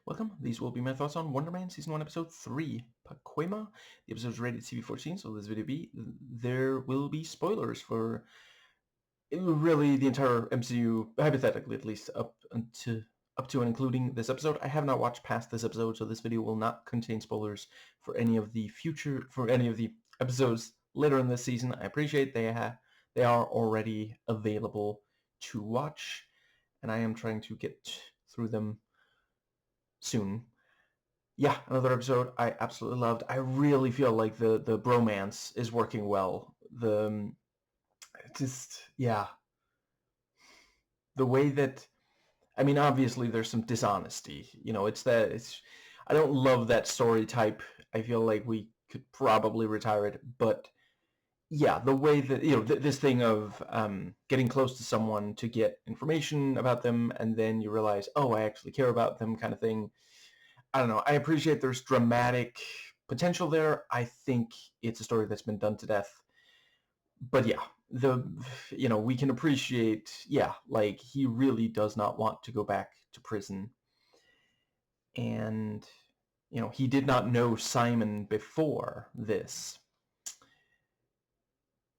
Welcome. These will be my thoughts on Wonder Man Season 1, Episode 3, Pacoima. The episode is rated CV-14, so this video there will be spoilers for really the entire MCU, hypothetically at least, up to and including this episode. I have not watched past this episode, so this video will not contain spoilers for any of the episodes later in this season. I appreciate they are already available to watch, and I am trying to get through them soon. Yeah, another episode I absolutely loved. I really feel like the bromance is working well. The way that, I mean, obviously there's some dishonesty. I don't love that story type. I feel like we could probably retire it, but yeah, the way that, this thing of getting close to someone to get information about them, and then you realize, oh, I actually care about them, kind of thing. I don't know. I appreciate there's dramatic potential there. I think it's a story that's been done to death. But yeah, we can appreciate, like, he really does not want to go back to prison. And, he did not know Simon before this.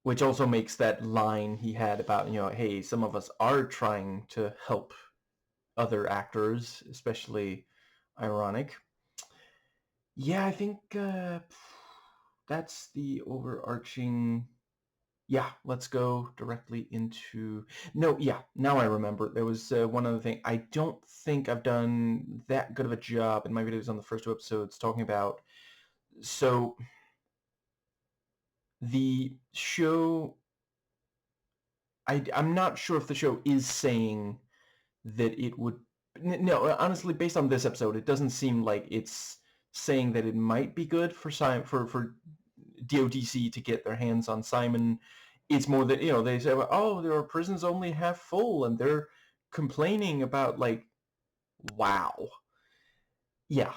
Which also makes that line he had about, hey, some of us are trying to help other actors, especially ironic. Yeah, I think that's the overarching. Yeah, let's go directly into. No, yeah, now I remember. There was one other thing. I don't think I've done that good of a job in my videos on the first two episodes talking about. So the show. I'm not sure if the show is saying that it would. No, honestly, based on this episode, it doesn't seem like it's saying that it might be good for DODC to get their hands on Simon. It's more that, they say, oh, there are prisons only half full, and they're complaining about, like, wow. Yeah,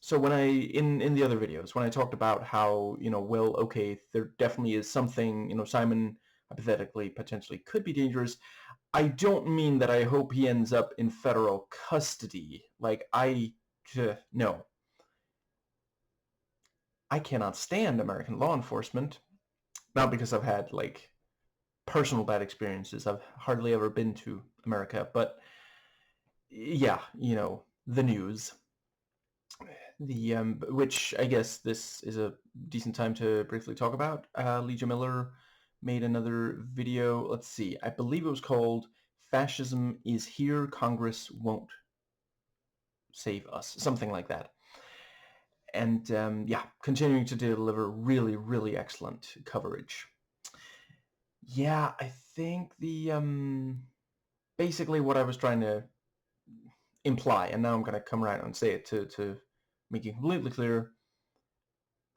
so when in the other videos, when I talked about how, well, okay, there definitely is something, Simon hypothetically, potentially could be dangerous, I don't mean that I hope he ends up in federal custody. Like, no. I cannot stand American law enforcement. Not because I've had, like, personal bad experiences. I've hardly ever been to America, but yeah, the news. Which I guess this is a decent time to briefly talk about. Legia Miller made another video. Let's see. I believe it was called "Fascism is Here, Congress Won't Save Us," something like that. And continuing to deliver really, really excellent coverage. Yeah, I think basically what I was trying to imply, and now I'm going to come right out and say it to make it completely clear.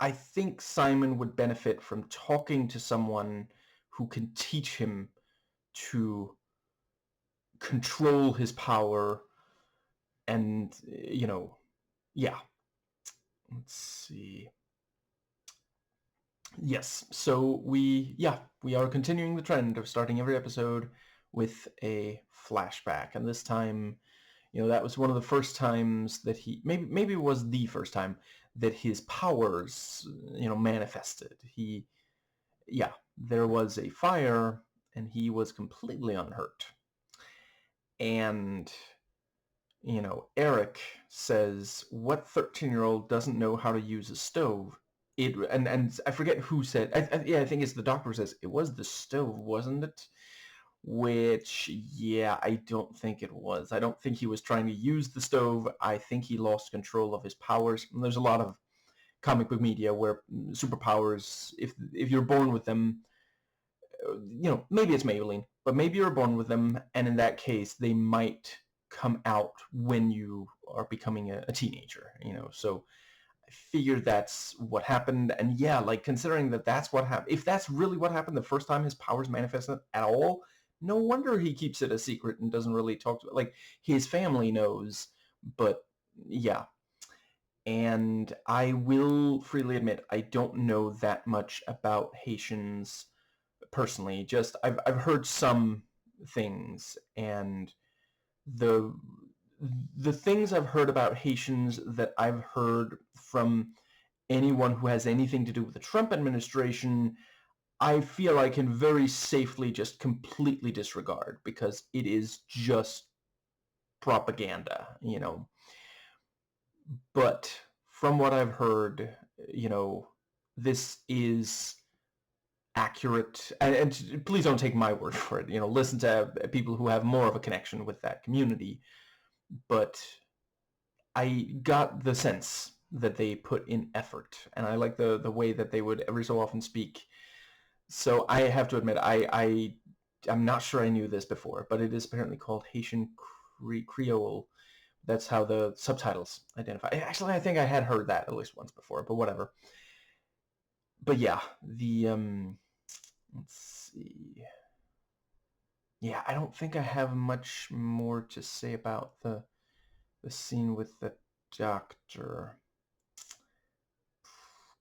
I think Simon would benefit from talking to someone who can teach him to control his power and, yeah. Let's see. Yes, so we are continuing the trend of starting every episode with a flashback, and this time, that was one of the first times that maybe it was the first time that his powers, manifested. There was a fire, and he was completely unhurt. And, Eric says, what 13-year-old doesn't know how to use a stove? And I forget who said, I think it's the doctor who says, it was the stove, wasn't it? Which, yeah, I don't think it was. I don't think he was trying to use the stove. I think he lost control of his powers. And there's a lot of comic book media where superpowers, if you're born with them, maybe it's Maybelline, but maybe you're born with them, and in that case, they might come out when you are becoming a teenager, so I figured that's what happened. And yeah, like, considering that that's what happened, if that's really what happened the first time his powers manifested at all, no wonder he keeps it a secret and doesn't really talk to it. Like, his family knows, but yeah. And I will freely admit, I don't know that much about Haitians personally. Just I've heard some things, and the the things I've heard about Haitians that I've heard from anyone who has anything to do with the Trump administration, I feel I can very safely just completely disregard, because it is just propaganda, But from what I've heard, this is accurate. And please don't take my word for it. Listen to people who have more of a connection with that community. But I got the sense that they put in effort, and I like the way that they would every so often speak. So I have to admit, I'm not sure I knew this before, but it is apparently called Haitian Creole. That's how the subtitles identify. Actually, I think I had heard that at least once before, but whatever. But yeah, let's see. Yeah, I don't think I have much more to say about the scene with the doctor.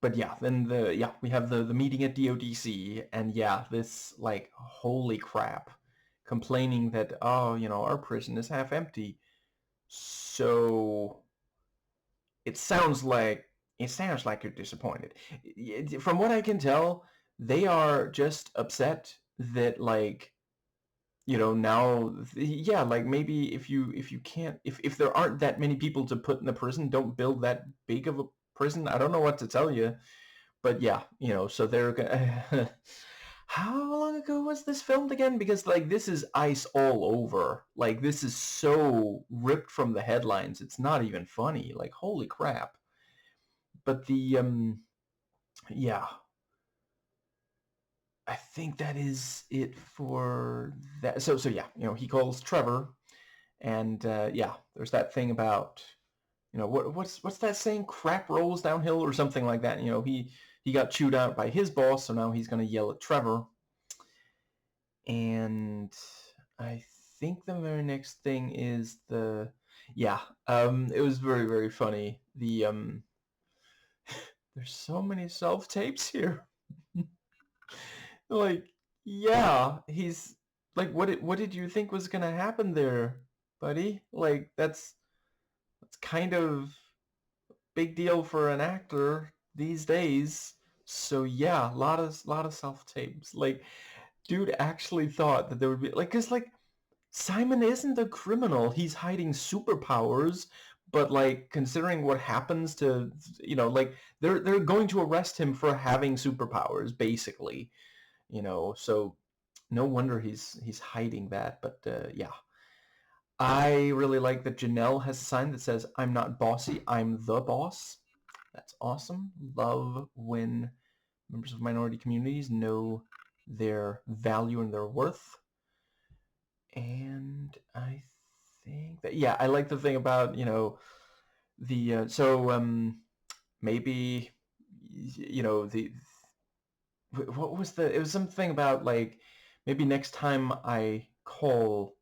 But yeah, then we have the meeting at DODC, and yeah, this, like, holy crap, complaining that, oh, our prison is half empty. So it sounds like you're disappointed. From what I can tell, they are just upset that, like, now, yeah, like, maybe if you can't, if there aren't that many people to put in the prison, don't build that big of a prison. I don't know what to tell you. But yeah, so they're gonna. How long ago was this filmed again? Because, like, this is ice all over. Like, this is so ripped from the headlines. It's not even funny. Like, holy crap. But yeah, I think that is it for that. So yeah, he calls Trevor, and yeah, there's that thing about, what's that saying? Crap rolls downhill or something like that. He got chewed out by his boss, so now he's going to yell at Trevor. And I think the very next thing is it was very, very funny. There's so many self-tapes here. Like, yeah, he's like, what did you think was going to happen there, buddy? Like, that's kind of big deal for an actor these days. So yeah, a lot of self-tapes. Like, dude actually thought that there would be, like, because, like, Simon isn't a criminal. He's hiding superpowers, but, like, considering what happens to, like, they're going to arrest him for having superpowers, basically. So no wonder he's hiding that. But yeah, I really like that Janelle has a sign that says, "I'm not bossy, I'm the boss." That's awesome. Love when members of minority communities know their value and their worth. And I think that, yeah, I like the thing about, maybe, the what was it was something about, like, maybe next time I call,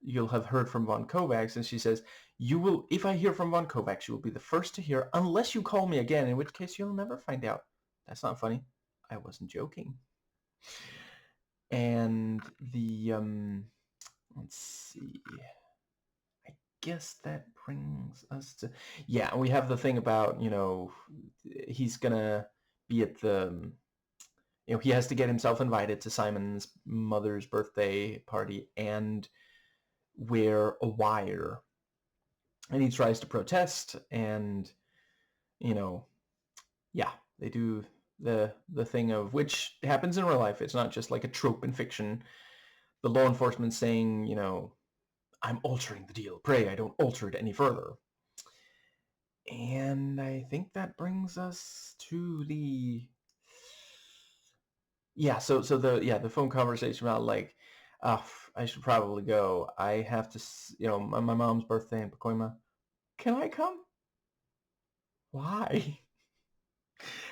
you'll have heard from Von Kovacs. And she says, "You will, if I hear from Von Kovacs, you will be the first to hear, unless you call me again, in which case you'll never find out." That's not funny. I wasn't joking. And let's see. I guess that brings us to, yeah, we have the thing about, he's gonna be at the, he has to get himself invited to Simon's mother's birthday party and wear a wire. And he tries to protest, and, yeah, they do the thing of, which happens in real life. It's not just like a trope in fiction. The law enforcement saying, "I'm altering the deal. Pray I don't alter it any further." And I think that brings us to the, yeah, so the phone conversation about, like, oh, I should probably go. I have to, my mom's birthday in Pacoima. Can I come? Why?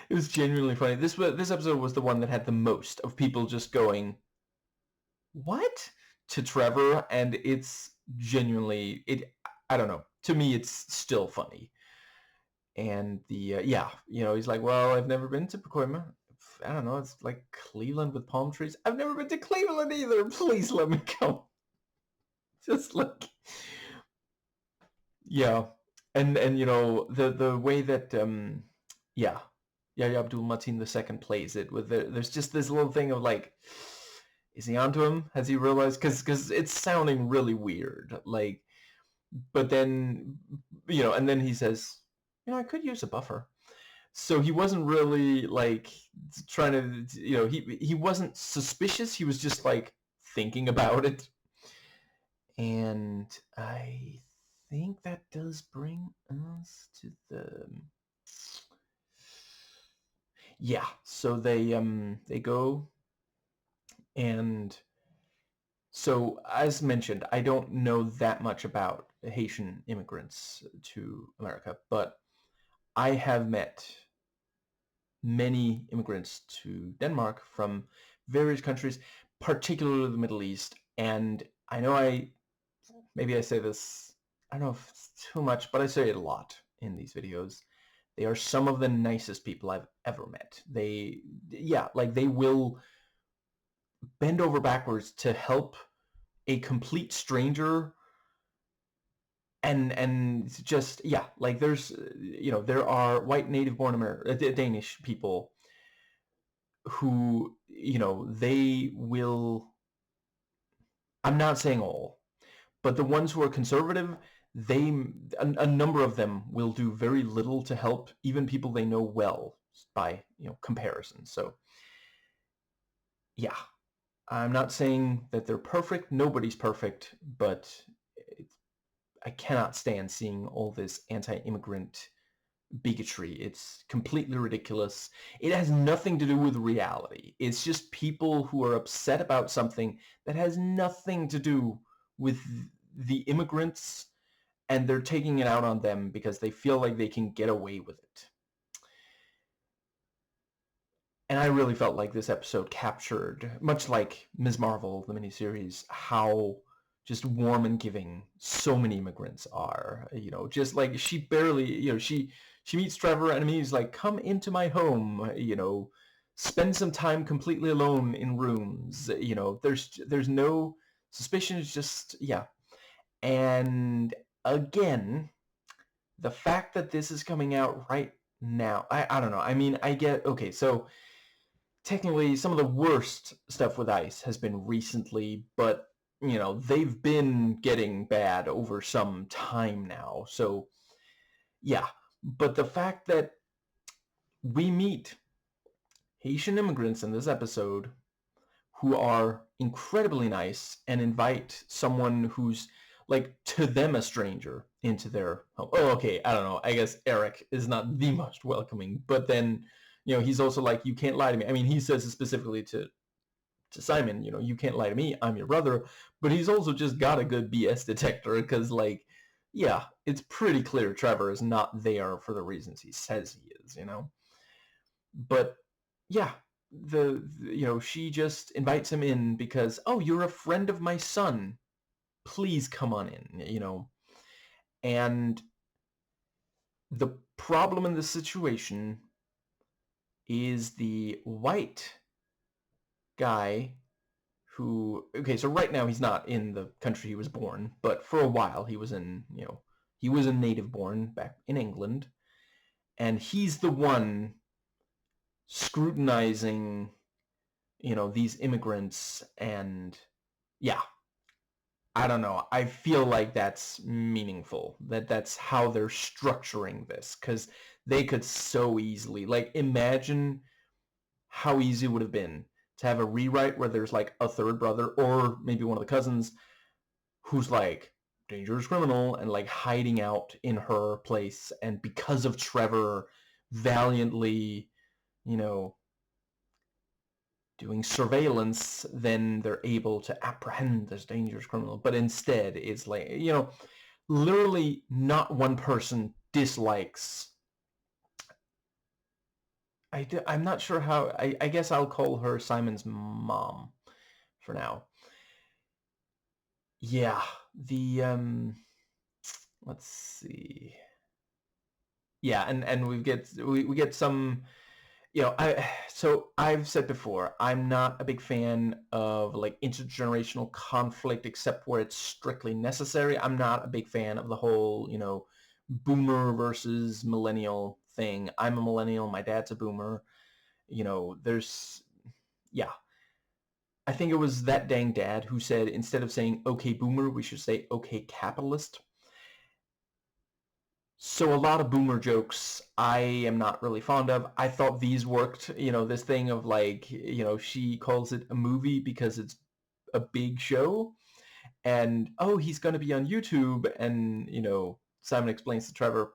It was genuinely funny. This episode was the one that had the most of people just going, "What?" to Trevor, and it's genuinely, I don't know. To me, it's still funny. And yeah, he's like, "Well, I've never been to Pacoima. I don't know. It's like Cleveland with palm trees. I've never been to Cleveland either. Please let me go." Just like, Yeah, and you know the way that yeah, Yahya Abdul Mateen II plays it with there's just this little thing of like, is he onto him? Has he realized? Because it's sounding really weird. Like, but then you know, and then he says, you know, I could use a buffer. So he wasn't really like trying to, you know, he wasn't suspicious. He was just like thinking about it. And I think that does bring us to the yeah. So they go, and so as mentioned, I don't know that much about Haitian immigrants to America, but I have met many immigrants to Denmark from various countries, particularly the Middle East. And I know maybe I say this, I don't know if it's too much, but I say it a lot in these videos. They are some of the nicest people I've ever met. Yeah, like they will bend over backwards to help a complete stranger, and just, yeah, like there's, you know, there are white native born Danish people who, you know, they will, I'm not saying all, but the ones who are conservative, they a number of them will do very little to help even people they know well by, you know, comparison. So yeah, I'm not saying that they're perfect. Nobody's perfect, but I cannot stand seeing all this anti-immigrant bigotry. It's completely ridiculous. It has nothing to do with reality. It's just people who are upset about something that has nothing to do with the immigrants, and they're taking it out on them because they feel like they can get away with it. And I really felt like this episode captured, much like Ms. Marvel, the miniseries, how just warm and giving so many immigrants are. You know, just like she barely, you know, she meets Trevor and he's like, come into my home, you know, spend some time completely alone in rooms. You know, there's no suspicion. It's just, yeah. And again, the fact that this is coming out right now, I don't know. I mean, I get, okay, so technically some of the worst stuff with ICE has been recently, but you know, they've been getting bad over some time now. So yeah, but the fact that we meet Haitian immigrants in this episode who are incredibly nice and invite someone who's like to them a stranger into their home. Oh, okay, I don't know. I guess Eric is not the most welcoming, but then, you know, he's also like, you can't lie to me. I mean, he says it specifically to Simon, you know, you can't lie to me, I'm your brother, but he's also just got a good BS detector because, like, yeah, it's pretty clear Trevor is not there for the reasons he says he is, you know? But yeah, you know, she just invites him in because, oh, you're a friend of my son. Please come on in, you know? And the problem in the situation is the white guy who, okay, so right now he's not in the country he was born, but for a while he was in, you know, he was a native born back in England, and he's the one scrutinizing, you know, these immigrants. And yeah, I don't know. I feel like that's meaningful, that that's how they're structuring this, because they could so easily, like, imagine how easy it would have been to have a rewrite where there's like a third brother or maybe one of the cousins who's like dangerous criminal and like hiding out in her place, and because of Trevor valiantly, you know, doing surveillance, then they're able to apprehend this dangerous criminal. But instead it's like, you know, literally not one person dislikes, I'm not sure how, I guess I'll call her Simon's mom for now. Yeah, the let's see. Yeah, and we get some So I've said before, I'm not a big fan of like intergenerational conflict except where it's strictly necessary. I'm not a big fan of the whole, boomer versus millennial thing. I'm a millennial, my dad's a boomer. There's yeah. I think it was that dang dad who said instead of saying okay boomer, we should say okay capitalist. So a lot of boomer jokes I am not really fond of. I thought these worked, this thing of like, she calls it a movie because it's a big show. And, oh, he's going to be on YouTube. And, Simon explains to Trevor,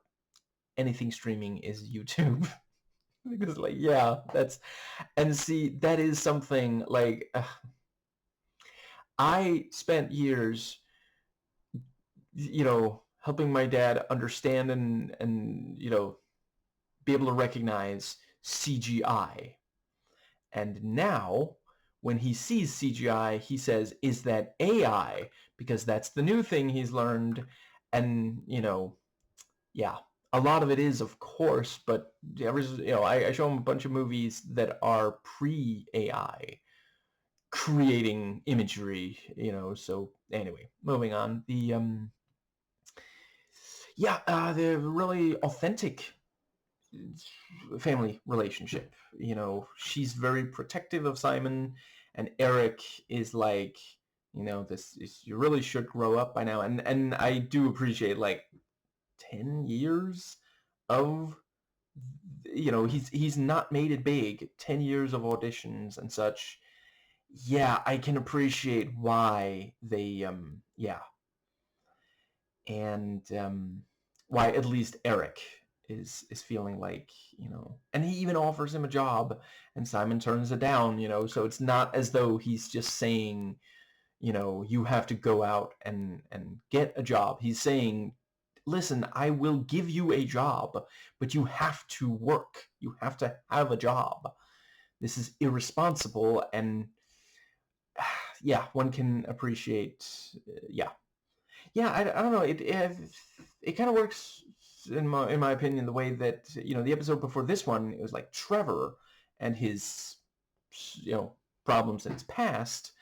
anything streaming is YouTube. Because like, yeah, and see, that is something like, I spent years, helping my dad understand and, be able to recognize CGI. And now, when he sees CGI, he says, is that AI? Because that's the new thing he's learned. And, yeah, a lot of it is, of course, but I show him a bunch of movies that are pre-AI creating imagery, so anyway, moving on. The really authentic family relationship. She's very protective of Simon, and Eric is like, you really should grow up by now. And I do appreciate like 10 years of, he's not made it big. 10 years of auditions and such. Yeah, I can appreciate why they and why at least Eric is feeling like, and he even offers him a job and Simon turns it down, so it's not as though he's just saying, you have to go out and get a job. He's saying, listen, I will give you a job, but you have to work. You have to have a job. This is irresponsible. And yeah, one can appreciate, I don't know. It kind of works in my opinion the way that the episode before this one, it was like Trevor and his problems in his past,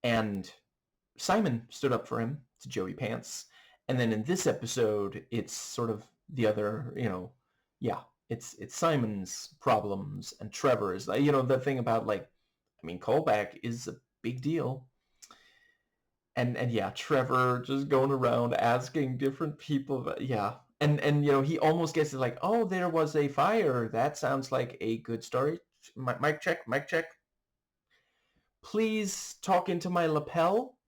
and Simon stood up for him to Joey Pants, and then in this episode it's sort of the other, it's Simon's problems and Trevor's. The thing about like, I mean, callback is a big deal. And yeah, Trevor just going around asking different people, yeah. And he almost gets it like, oh, there was a fire. That sounds like a good story. Mic check, mic check. Please talk into my lapel.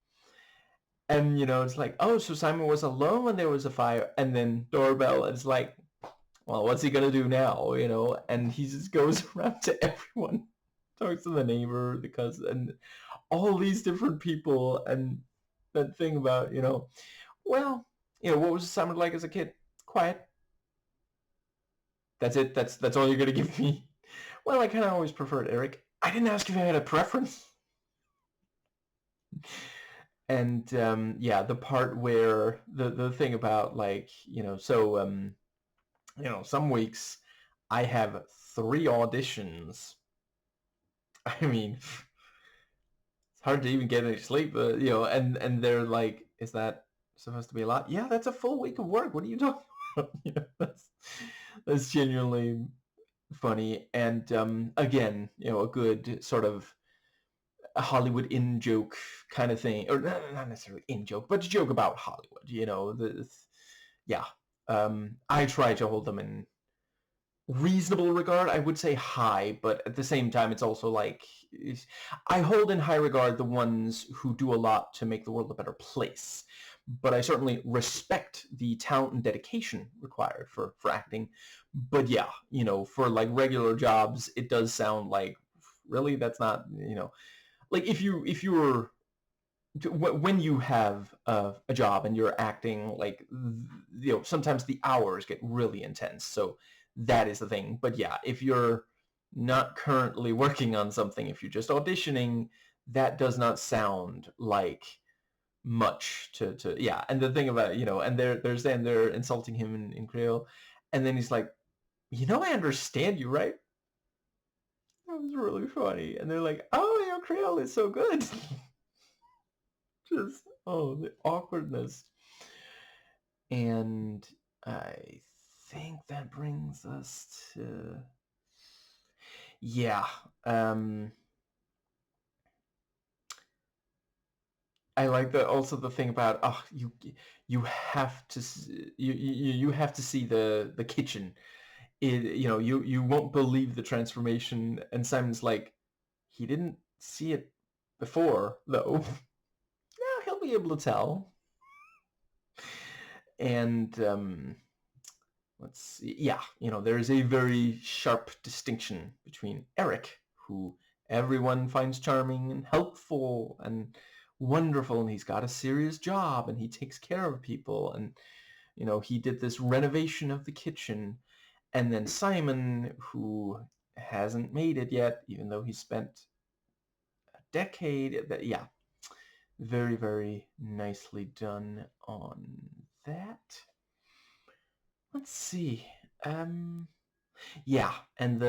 And it's like, oh, so Simon was alone when there was a fire. And then doorbell, and it's like, well, what's he gonna do now? And he just goes around to everyone, talks to the neighbor, the cousin, and all these different people. And that thing about, well, what was Simon like as a kid? Quiet. That's it. That's all you're gonna give me. Well, I kind of always preferred Eric. I didn't ask if I had a preference. And the part where the thing about like, some weeks I have 3 auditions. I mean, it's hard to even get any sleep, but and they're like, is that supposed to be a lot? Yeah, that's a full week of work. What are you talking about? That's genuinely funny. And again, a good sort of a Hollywood in-joke kind of thing, or not necessarily in-joke, but a joke about Hollywood. I try to hold them in reasonable regard. I would say high, but at the same time, it's also like, I hold in high regard the ones who do a lot to make the world a better place. But I certainly respect the talent and dedication required for acting. But yeah, for like regular jobs, it does sound like, really, that's not, like if you were, when you have a job and you're acting, like, sometimes the hours get really intense. So that is the thing. But yeah, if you're not currently working on something, if you're just auditioning, that does not sound like much to yeah. And the thing about, and they're insulting him in Creole, and then he's like, I understand you, right? becomes really funny. And they're like, oh, your Creole is so good. Just, oh, the awkwardness. And I think that brings us to... Yeah. I like the thing about you have to you have to see the kitchen. You won't believe the transformation, and Simon's like, he didn't see it before though. Yeah, he'll be able to tell. And let's see. Yeah, there is a very sharp distinction between Eric, who everyone finds charming and helpful and wonderful, and he's got a serious job and he takes care of people, and he did this renovation of the kitchen. And then Simon, who hasn't made it yet, even though he spent a decade. Yeah, very, very nicely done on that. Let's see. Yeah, and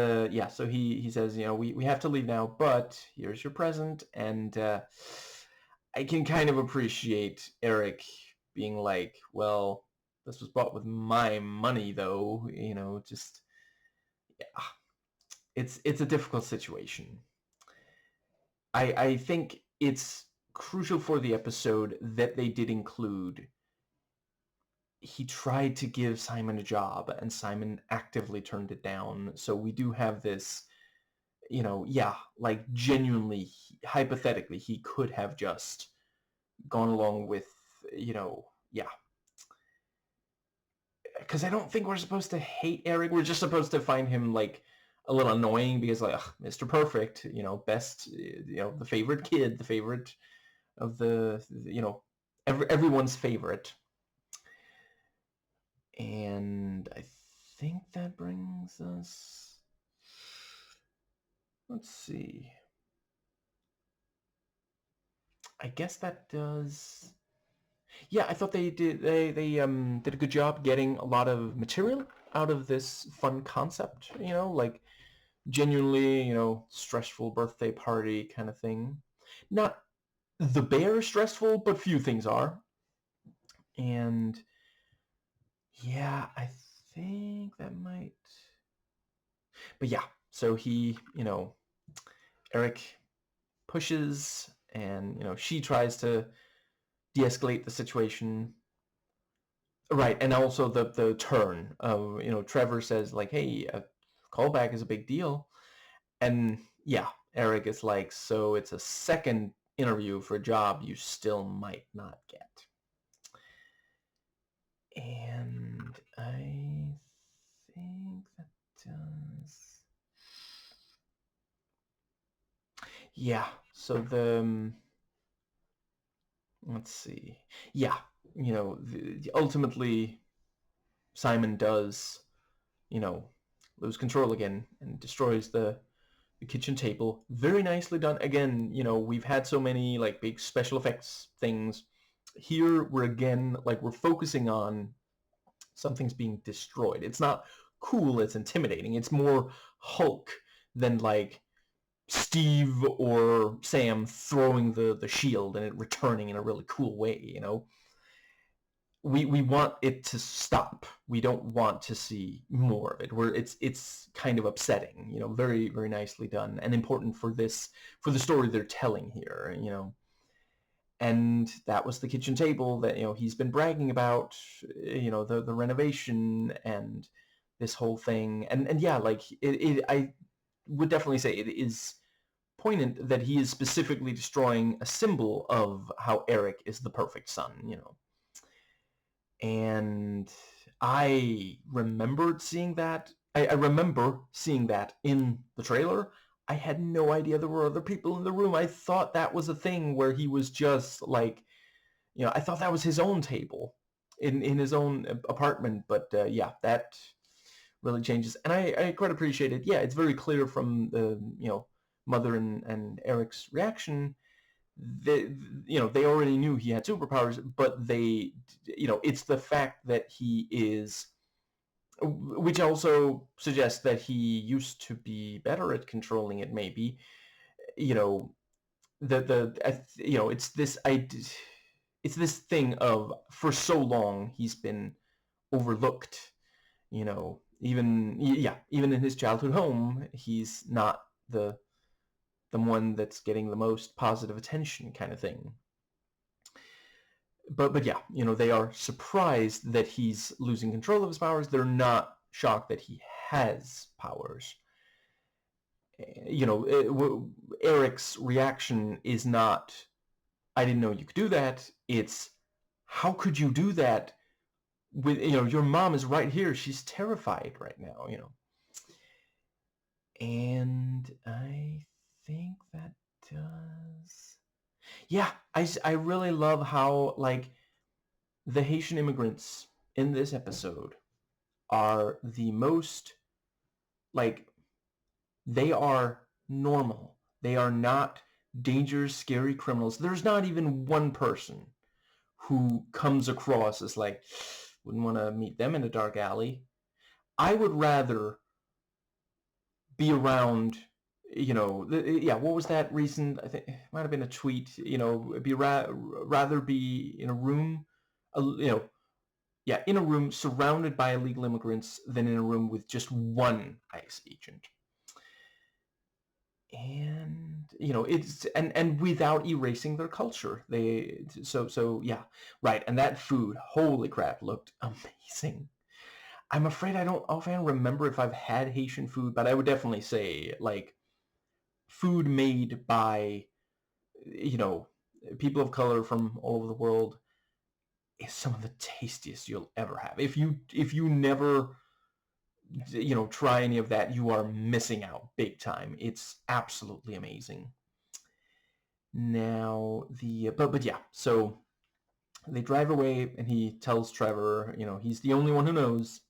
so he says, we have to leave now, but here's your present. And I can kind of appreciate Eric being like, well, this was bought with my money, though. Just, yeah, it's a difficult situation. I think it's crucial for the episode that they did include, he tried to give Simon a job and Simon actively turned it down. So we do have this, like genuinely, hypothetically, he could have just gone along with, yeah. Because I don't think we're supposed to hate Eric. We're just supposed to find him like a little annoying because like, ugh, Mr. Perfect, best, the favorite kid, the favorite of the, everyone's favorite. And I think that brings us... Let's see. I guess that does... Yeah, I thought they did a good job getting a lot of material out of this fun concept, like genuinely, stressful birthday party kind of thing. Not the bare stressful, but few things are. And yeah, I think that might... But yeah, so he, Eric pushes and, she tries to de-escalate the situation. Right, and also the turn of, Trevor says like, hey, a callback is a big deal. And yeah, Eric is like, so it's a second interview for a job you still might not get. And I think that does... Yeah, so let's see. Yeah, ultimately Simon does, lose control again and destroys the kitchen table. Very nicely done. Again, we've had so many like big special effects things. Here we're again, like, we're focusing on something's being destroyed. It's not cool, it's intimidating. It's more Hulk than like Steve or Sam throwing the shield and it returning in a really cool way, We want it to stop. We don't want to see more of it. It's kind of upsetting, very, very nicely done and important for the story they're telling here, And that was the kitchen table that, he's been bragging about, the renovation and this whole thing. And yeah, like I would definitely say it is poignant that he is specifically destroying a symbol of how Eric is the perfect son, And I remembered seeing that. I remember seeing that in the trailer. I had no idea there were other people in the room. I thought that was a thing where he was just like, I thought that was his own table in his own apartment. But yeah, that really changes. And I quite appreciate it. Yeah, it's very clear from the, Mother and Eric's reaction. They already knew he had superpowers, but it's the fact that he is which also suggests that he used to be better at controlling it. Maybe, you know, it's this thing of, for so long he's been overlooked. Even in his childhood home, he's not the one that's getting the most positive attention, kind of thing. But yeah, they are surprised that he's losing control of his powers. They're not shocked that he has powers. Eric's reaction is not, "I didn't know you could do that." It's, "How could you do that? With your mom is right here. She's terrified right now." And I think that does. Yeah, I really love how, like, the Haitian immigrants in this episode are the most, like, they are normal. They are not dangerous, scary criminals. There's not even one person who comes across as like, wouldn't want to meet them in a dark alley. I would rather be around, what was that recent? I think it might have been a tweet. Rather be in a room, in a room surrounded by illegal immigrants than in a room with just one ICE agent. And it's and without erasing their culture. Right. And that food, holy crap, looked amazing. I'm afraid I don't offhand remember if I've had Haitian food, but I would definitely say, like, food made by people of color from all over the world is some of the tastiest you'll ever have. If you never try any of that, you are missing out big time. It's absolutely amazing. Now but yeah, so they drive away and he tells Trevor, he's the only one who knows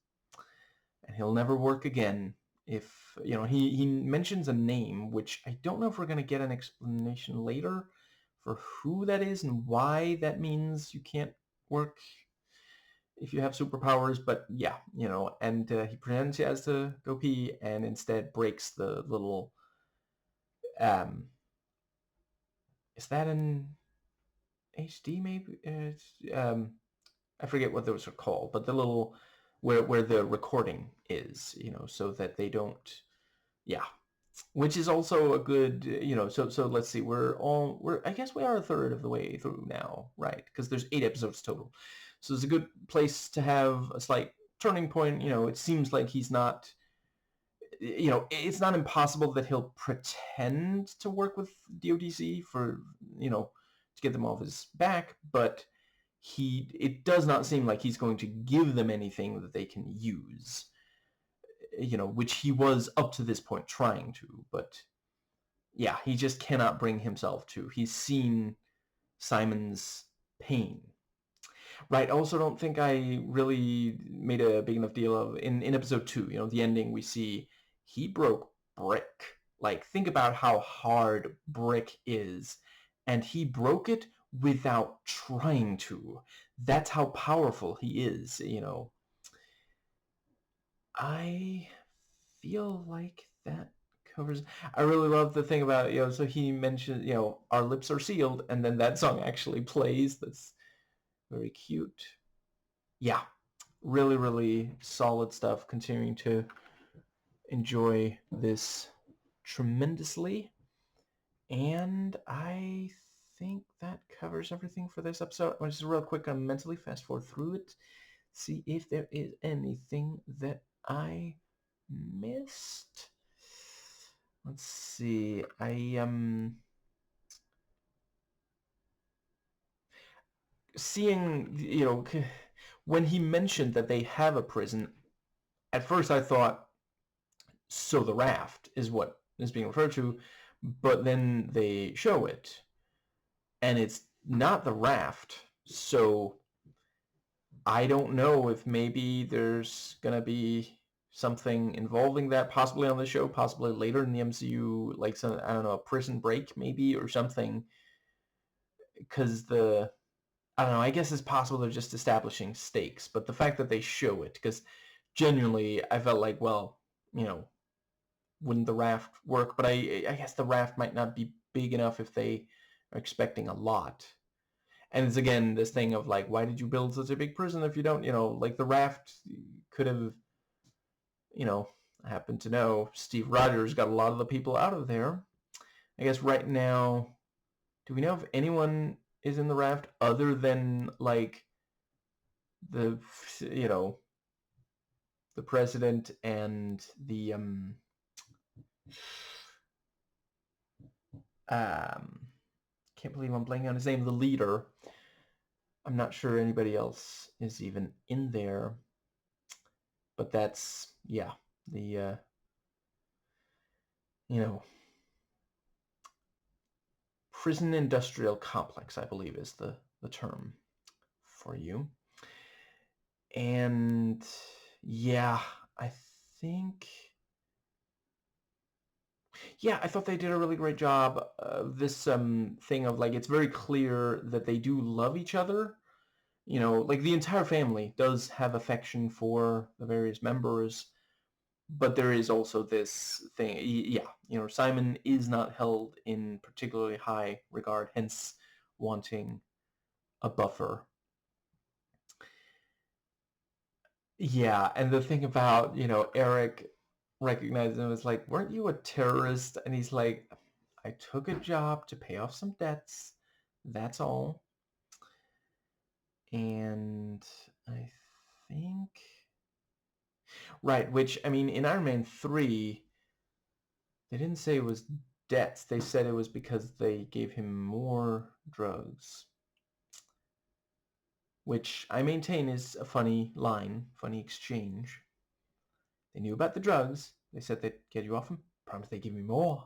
and he'll never work again. If he mentions a name, which I don't know if we're going to get an explanation later for who that is and why that means you can't work if you have superpowers, but yeah, and he pretends he has to go pee and instead breaks the little, is that an HD maybe? I forget what those are called, but the little, where the recording is, so that they don't, yeah, which is also a good, so let's see, I guess we are a third of the way through now, right? Because there's 8 episodes total. So it's a good place to have a slight turning point. It seems like he's not, it's not impossible that he'll pretend to work with DODC for, to get them off his back, but it does not seem like he's going to give them anything that they can use, which he was up to this point trying to, but yeah, he just cannot bring himself to. He's seen Simon's pain. Right, also don't think I really made a big enough deal of, in episode 2, the ending, we see he broke brick. Like, think about how hard brick is, and he broke it without trying to. That's how powerful he is, I feel like that covers. I really love the thing about, so he mentioned, our lips are sealed, and then that song actually plays. That's very cute. Yeah, really, really solid stuff. Continuing to enjoy this tremendously. And I think that covers everything for this episode. I'm just real quick, I'm mentally fast forward through it, see if there is anything that I missed. Let's see. Seeing, when he mentioned that they have a prison, at first I thought, so the raft is what is being referred to, but then they show it, and it's not the raft, so I don't know if maybe there's gonna be something involving that, possibly on the show, possibly later in the MCU, like some, I don't know, a prison break maybe, or something, because I don't know, I guess it's possible they're just establishing stakes, but the fact that they show it, because genuinely, I felt like, well, you know, wouldn't the raft work? But I guess the raft might not be big enough if they are expecting a lot. And it's again this thing of like, why did you build such a big prison if you don't, like the raft could have, you know, I happen to know Steve Rogers got a lot of the people out of there. I guess right now, do we know if anyone is in the raft other than like the, you know, the president and the um can't believe I'm blanking on his name, the leader. I'm not sure anybody else is even in there, but that's, yeah, the you know, prison industrial complex, I believe is the term for you. And yeah, I think, yeah, I thought they did a really great job of this thing of like, it's very clear that they do love each other. Like the entire family does have affection for the various members, but there is also this thing, yeah, Simon is not held in particularly high regard, hence wanting a buffer. Yeah, and the thing about, Eric recognizing him as like, weren't you a terrorist? And he's like, I took a job to pay off some debts. That's all. And I think... Right, which, I mean, in Iron Man 3, they didn't say it was debts. They said it was because they gave him more drugs. Which I maintain is a funny line, funny exchange. They knew about the drugs. They said they'd get you off them. Promised they'd give me more.